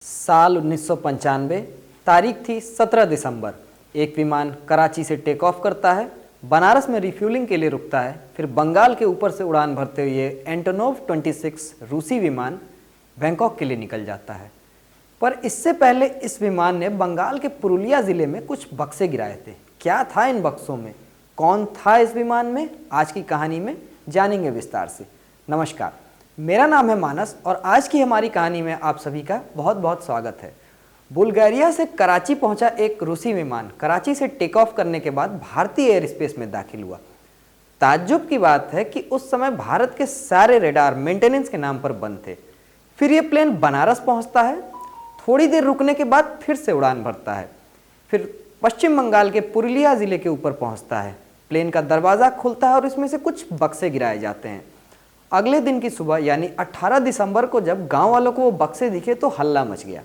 साल 1995, तारीख थी 17 दिसंबर। एक विमान कराची से टेक ऑफ करता है, बनारस में रिफ्यूलिंग के लिए रुकता है, फिर बंगाल के ऊपर से उड़ान भरते हुए एंटोनोव 26 रूसी विमान बैंकॉक के लिए निकल जाता है। पर इससे पहले इस विमान ने बंगाल के पुरुलिया ज़िले में कुछ बक्से गिराए थे। क्या था इन बक्सों में, कौन था इस विमान में, आज की कहानी में जानेंगे विस्तार से। नमस्कार, मेरा नाम है मानस और आज की हमारी कहानी में आप सभी का बहुत बहुत स्वागत है। बुल्गारिया से कराची पहुंचा एक रूसी विमान कराची से टेक ऑफ करने के बाद भारतीय एयर स्पेस में दाखिल हुआ। ताज्जुब की बात है कि उस समय भारत के सारे रेडार मेंटेनेंस के नाम पर बंद थे। फिर ये प्लेन बनारस पहुंचता है, थोड़ी देर रुकने के बाद फिर से उड़ान भरता है, फिर पश्चिम बंगाल के पुरुलिया ज़िले के ऊपर पहुंचता है। प्लेन का दरवाज़ा खुलता है और इसमें से कुछ बक्से गिराए जाते हैं। अगले दिन की सुबह यानी 18 दिसंबर को जब गांव वालों को वो बक्से दिखे तो हल्ला मच गया।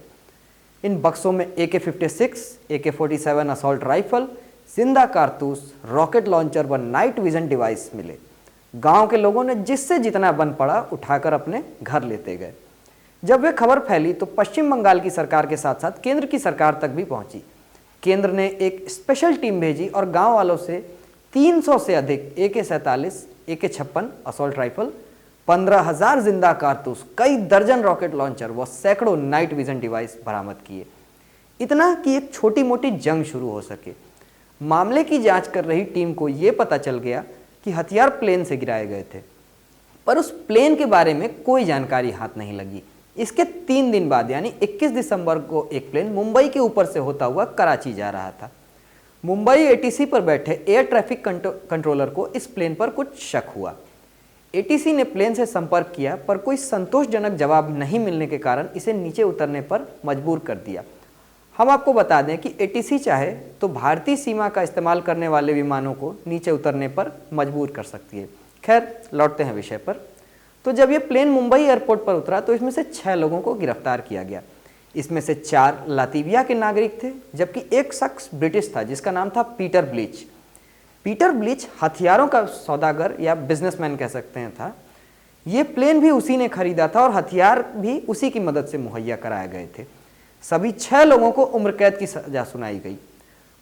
इन बक्सों में AK-56, AK-47 असॉल्ट राइफल, जिंदा कारतूस, रॉकेट लॉन्चर व नाइट विजन डिवाइस मिले। गांव के लोगों ने जिससे जितना बन पड़ा उठाकर अपने घर लेते गए। जब वे खबर फैली तो पश्चिम बंगाल की सरकार के साथ साथ केंद्र की सरकार तक भी पहुंची। केंद्र ने एक स्पेशल टीम भेजी और गाँव वालों से 300 से अधिक AK-47, AK-56 असॉल्ट राइफल, 15,000 जिंदा कारतूस, कई दर्जन रॉकेट लॉन्चर व सैकड़ों नाइट विजन डिवाइस बरामद किए। इतना कि एक छोटी मोटी जंग शुरू हो सके। मामले की जांच कर रही टीम को यह पता चल गया कि हथियार प्लेन से गिराए गए थे, पर उस प्लेन के बारे में कोई जानकारी हाथ नहीं लगी। इसके 3 दिन बाद यानी 21 दिसंबर को एक प्लेन मुंबई के ऊपर से होता हुआ कराची जा रहा था। मुंबई ATC पर बैठे एयर ट्रैफिक कंट्रोलर को इस प्लेन पर कुछ शक हुआ। ATC ने प्लेन से संपर्क किया पर कोई संतोषजनक जवाब नहीं मिलने के कारण इसे नीचे उतरने पर मजबूर कर दिया। हम आपको बता दें कि ATC चाहे तो भारतीय सीमा का इस्तेमाल करने वाले विमानों को नीचे उतरने पर मजबूर कर सकती है। खैर, लौटते हैं विषय पर। तो जब ये प्लेन मुंबई एयरपोर्ट पर उतरा तो इसमें से 6 लोगों को गिरफ्तार किया गया। इसमें से 4 लातविया के नागरिक थे, जबकि एक शख्स ब्रिटिश था जिसका नाम था पीटर ब्लीच। पीटर ब्लीच हथियारों का सौदागर या बिजनेसमैन कह सकते हैं था। ये प्लेन भी उसी ने खरीदा था और हथियार भी उसी की मदद से मुहैया कराए गए थे। सभी 6 लोगों को उम्र कैद की सजा सुनाई गई।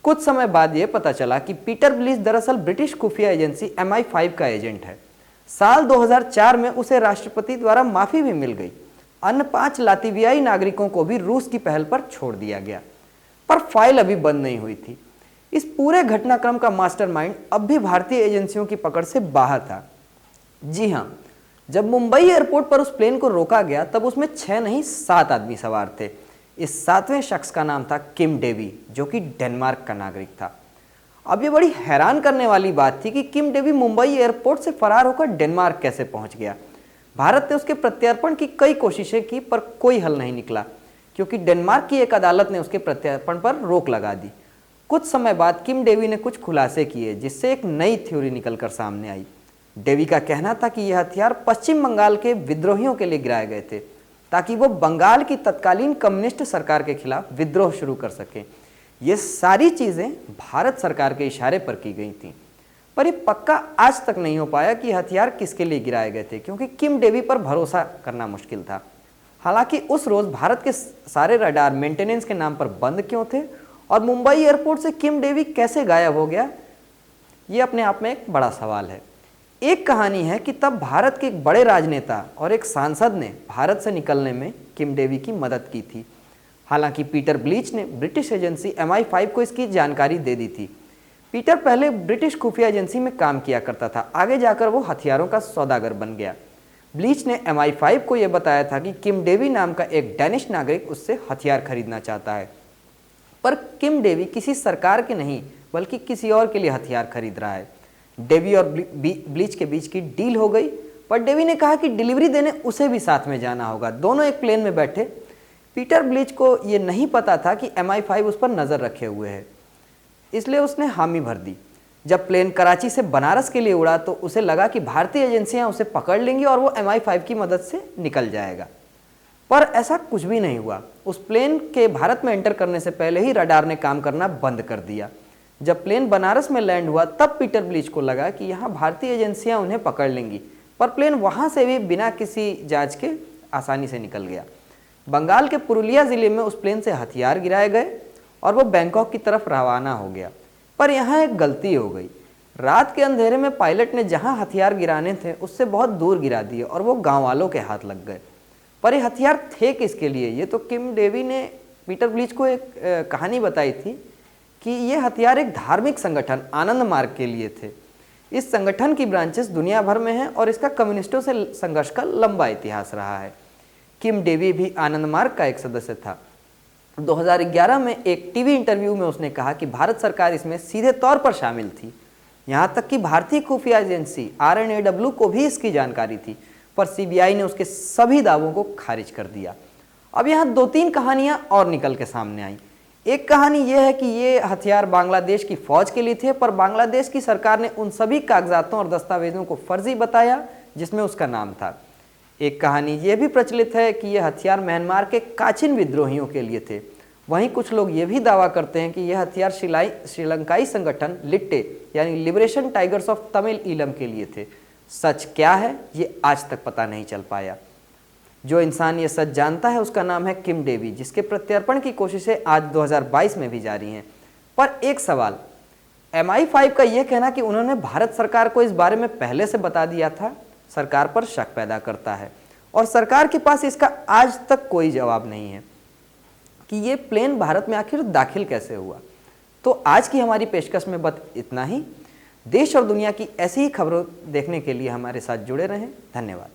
कुछ समय बाद ये पता चला कि पीटर ब्लीच दरअसल ब्रिटिश खुफिया एजेंसी MI5 का एजेंट है। साल 2004 में उसे राष्ट्रपति द्वारा माफ़ी भी मिल गई। अन्य 5 लातवियाई नागरिकों को भी रूस की पहल पर छोड़ दिया गया, पर फाइल अभी बंद नहीं हुई थी। इस पूरे घटनाक्रम का मास्टरमाइंड अब भी भारतीय एजेंसियों की पकड़ से बाहर था। जी हाँ, जब मुंबई एयरपोर्ट पर उस प्लेन को रोका गया तब उसमें 6 नहीं 7 आदमी सवार थे। इस 7वें शख्स का नाम था किम डेवी, जो कि डेनमार्क का नागरिक था। अब ये बड़ी हैरान करने वाली बात थी कि किम डेवी मुंबई एयरपोर्ट से फरार होकर डेनमार्क कैसे पहुंच गया। भारत ने उसके प्रत्यर्पण की कई कोशिशें की पर कोई हल नहीं निकला, क्योंकि डेनमार्क की एक अदालत ने उसके प्रत्यर्पण पर रोक लगा दी। कुछ समय बाद किम डेवी ने कुछ खुलासे किए जिससे एक नई थ्योरी निकलकर सामने आई। डेवी का कहना था कि यह हथियार पश्चिम बंगाल के विद्रोहियों के लिए गिराए गए थे ताकि वो बंगाल की तत्कालीन कम्युनिस्ट सरकार के खिलाफ विद्रोह शुरू कर सकें। ये सारी चीज़ें भारत सरकार के इशारे पर की गई थीं, पर यह पक्का आज तक नहीं हो पाया कि हथियार किसके लिए गिराए गए थे, क्योंकि किम डेवी पर भरोसा करना मुश्किल था। हालांकि उस रोज़ भारत के सारे रडार मेंटेनेंस के नाम पर बंद क्यों थे और मुंबई एयरपोर्ट से किम डेवी कैसे गायब हो गया, ये अपने आप में एक बड़ा सवाल है। एक कहानी है कि तब भारत के एक बड़े राजनेता और एक सांसद ने भारत से निकलने में किम डेवी की मदद की थी। हालांकि पीटर ब्लीच ने ब्रिटिश एजेंसी MI5 को इसकी जानकारी दे दी थी। पीटर पहले ब्रिटिश खुफिया एजेंसी में काम किया करता था, आगे जाकर वो हथियारों का सौदागर बन गया। ब्लीच ने MI5 को यह बताया था कि किम डेवी नाम का एक डेनिश नागरिक उससे हथियार खरीदना चाहता है, पर किम डेवी किसी सरकार के नहीं बल्कि किसी और के लिए हथियार खरीद रहा है। डेवी और ब्लीच के बीच की डील हो गई, पर डेवी ने कहा कि डिलीवरी देने उसे भी साथ में जाना होगा। दोनों एक प्लेन में बैठे। पीटर ब्लीच को ये नहीं पता था कि MI5 उस पर नज़र रखे हुए है, इसलिए उसने हामी भर दी। जब प्लेन कराची से बनारस के लिए उड़ा तो उसे लगा कि भारतीय एजेंसियां उसे पकड़ लेंगी और वो MI5 की मदद से निकल जाएगा, पर ऐसा कुछ भी नहीं हुआ। उस प्लेन के भारत में एंटर करने से पहले ही रडार ने काम करना बंद कर दिया। जब प्लेन बनारस में लैंड हुआ तब पीटर ब्लीच को लगा कि यहाँ भारतीय एजेंसियां उन्हें पकड़ लेंगी, पर प्लेन वहाँ से भी बिना किसी जांच के आसानी से निकल गया। बंगाल के पुरुलिया जिले में उस प्लेन से हथियार गिराए गए और वो बैंकॉक की तरफ रवाना हो गया। पर यहाँ एक गलती हो गई। रात के अंधेरे में पायलट ने जहाँ हथियार गिराने थे उससे बहुत दूर गिरा दिए और वो गांव वालों के हाथ लग गए। पर ये हथियार थे किसके लिए? ये तो किम डेवी ने पीटर ब्लीच को एक कहानी बताई थी कि ये हथियार एक धार्मिक संगठन आनंद मार्ग के लिए थे। इस संगठन की ब्रांचेस दुनिया भर में हैं और इसका कम्युनिस्टों से संघर्ष का लंबा इतिहास रहा है। किम डेवी भी आनंद मार्ग का एक सदस्य था। 2011 में एक टीवी इंटरव्यू में उसने कहा कि भारत सरकार इसमें सीधे तौर पर शामिल थी। यहाँ तक कि भारतीय खुफिया एजेंसी RNAW को भी इसकी जानकारी थी, पर CBI ने उसके सभी दावों को खारिज कर दिया। अब यहाँ 2-3 कहानियाँ और निकल के सामने आई। एक कहानी यह है कि ये हथियार बांग्लादेश की फौज के लिए थे, पर बांग्लादेश की सरकार ने उन सभी कागजातों और दस्तावेजों को फर्जी बताया जिसमें उसका नाम था। एक कहानी यह भी प्रचलित है कि यह हथियार म्यांमार के काचिन विद्रोहियों के लिए थे। वहीं कुछ लोग ये भी दावा करते हैं कि यह हथियार श्रीलंकाई संगठन लिट्टे यानी liberation tigers of Tamil Eelam के लिए थे। सच क्या है ये आज तक पता नहीं चल पाया। जो इंसान ये सच जानता है उसका नाम है किम डेवी, जिसके प्रत्यर्पण की कोशिशें आज 2022 में भी जारी हैं। पर एक सवाल, MI5 का यह कहना कि उन्होंने भारत सरकार को इस बारे में पहले से बता दिया था, सरकार पर शक पैदा करता है और सरकार के पास इसका आज तक कोई जवाब नहीं है कि ये प्लेन भारत में आखिर दाखिल कैसे हुआ। तो आज की हमारी पेशकश में बस इतना ही। देश और दुनिया की ऐसी ही खबरों देखने के लिए हमारे साथ जुड़े रहें। धन्यवाद।